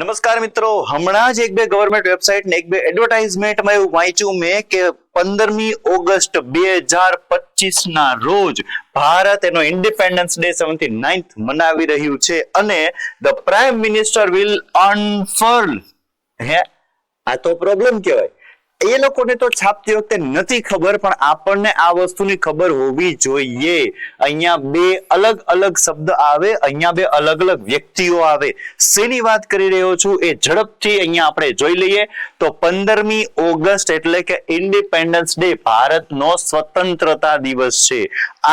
નમસ્કાર મિત્રો, હમણાં જ એક બે ગવર્મેન્ટ વેબસાઇટ ને એક બે એડવર્ટાઇઝમેન્ટમાં એવું વાંચ્યું મેં કે 15મી ઓગસ્ટ 2025 ના રોજ ભારત એનો ઇન્ડિપેન્ડન્સ ડે 79th મનાવી રહ્યું છે અને ધ પ્રાઇમ મિનિસ્ટર વિલ અનફર્લ આ તો પ્રોબ્લેમ કહેવાય. એ લોકોને તો છાપતી વખતે નથી ખબર, પણ આપણને આ વસ્તુની ખબર હોવી જોઈએ. અહીંયા બે અલગ અલગ શબ્દ આવે, અહીંયા બે અલગ અલગ વ્યક્તિઓ આવે. શેની વાત કરી રહ્યો છું એ ઝડપથી અહીંયા આપણે જોઈ લઈએ. તો 15મી ઓગસ્ટ એટલે કે ઇન્ડિપેન્ડન્સ ડે, ભારતનો સ્વતંત્રતા દિવસ છે.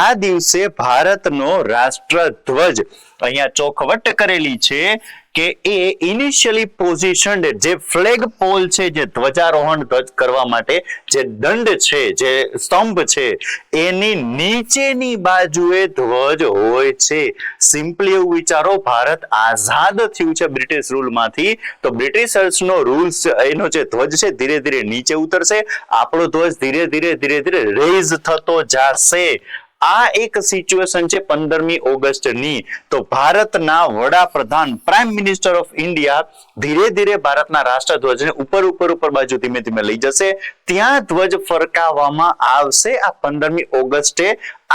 આ દિવસે ભારતનો રાષ્ટ્રધ્વજ અહીંયા ચોખવટ કરેલી છે કે એ ઇનિશિયલી પોઝિશન્ડ જે ફ્લેગ પોલ છે, જે ધ્વજારોહણ કરવા માટે જે દંડ છે, જે સ્તંભ છે, એની નીચેની બાજુએ ધ્વજ હોય છે. સિમ્પલી એવું વિચારો, ભારત આઝાદ થયું છે બ્રિટિશ રૂલમાંથી, તો બ્રિટિશર્સનો રૂલ્સ, એનો જે ધ્વજ છે ધીરે ધીરે નીચે ઉતરશે, આપણો ધ્વજ ધીરે ધીરે રેઝ થતો જશે. આ એક સિચ્યુએશન છે 15મી ઓગસ્ટની. તો ભારતના વડાપ્રધાન, પ્રાઇમ મિનિસ્ટર ઓફ ઇન્ડિયા ધીરે ધીરે ભારતના રાષ્ટ્રધ્વજને ઉપર બાજુ ધીમે ધીમે લઈ જશે, ત્યાં ધ્વજ ફરકાવવામાં આવશે. આ 15મી ઓગસ્ટે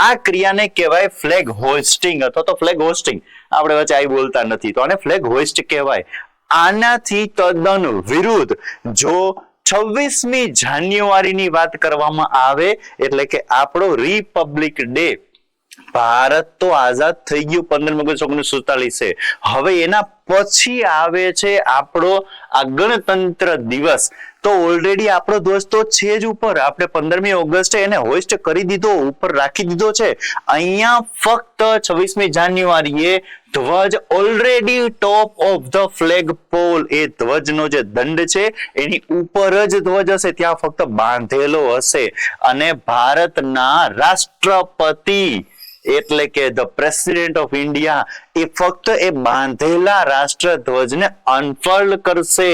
આ ક્રિયાને કહેવાય ફ્લેગ હોઇસ્ટિંગ અથવા તો ફ્લેગ હોસ્ટિંગ. આપણે વચ્ચે આ બોલતા નથી, તો આને ફ્લેગ હોઇસ્ટ કહેવાય. આનાથી તદ્દન વિરુદ્ધ જો 26મી જાન્યુઆરીની વાત કરવામાં આવે, એટલે કે આપણો રિપબ્લિક ડે, ભારત તો આઝાદ થઈ ગયું 15 ઓગસ્ટ 1947. હવે એના પછી આવે છે આપણો આ ગણતંત્ર દિવસ. તો ઓલરેડી આપણો ધ્વજ તો છે જ ઉપર, આપણે 15મી ઓગસ્ટે એને હોઇસ્ટ કરી દીધો, ઉપર રાખી દીધો છે. અહીંયા ફક્ત 26મી જાન્યુઆરીએ ધ્વજ already top of the flag pole, એ ધ્વજનો જે દંડ છે એની ઉપર જ ધ્વજ હશે, ત્યાં ફક્ત બાંધેલો હશે. અને ભારતના રાષ્ટ્રપતિ એટલે કે ધ પ્રેસિડેન્ટ ઓફ ઇન્ડિયા એ ફક્ત એ બાંધેલા રાષ્ટ્રધ્વજને અનફર્લ કરશે,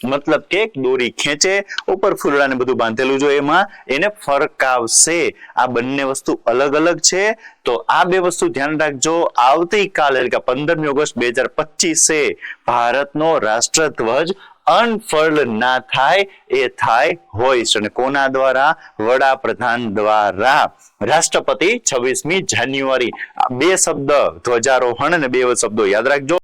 મતલબ કે દોરી ખેંચે, ઉપર ફૂલડાને બધું બાંધેલું જો એમાં એને ફરકાવશે. આ બંને વસ્તુ અલગ અલગ છે, તો આ બે વસ્તુ ધ્યાન રાખજો. આવતીકાલે એટલે કે 15મી ઓગસ્ટ 2025 ભારતનો રાષ્ટ્રધ્વજ અનફર્લ ના થાય, એ થાય હોઇસ્ટ. અને કોના દ્વારા? વડાપ્રધાન દ્વારા. રાષ્ટ્રપતિ 26મી જાન્યુઆરી. બે શબ્દ ધ્વજારોહણ અને બે શબ્દો યાદ રાખજો.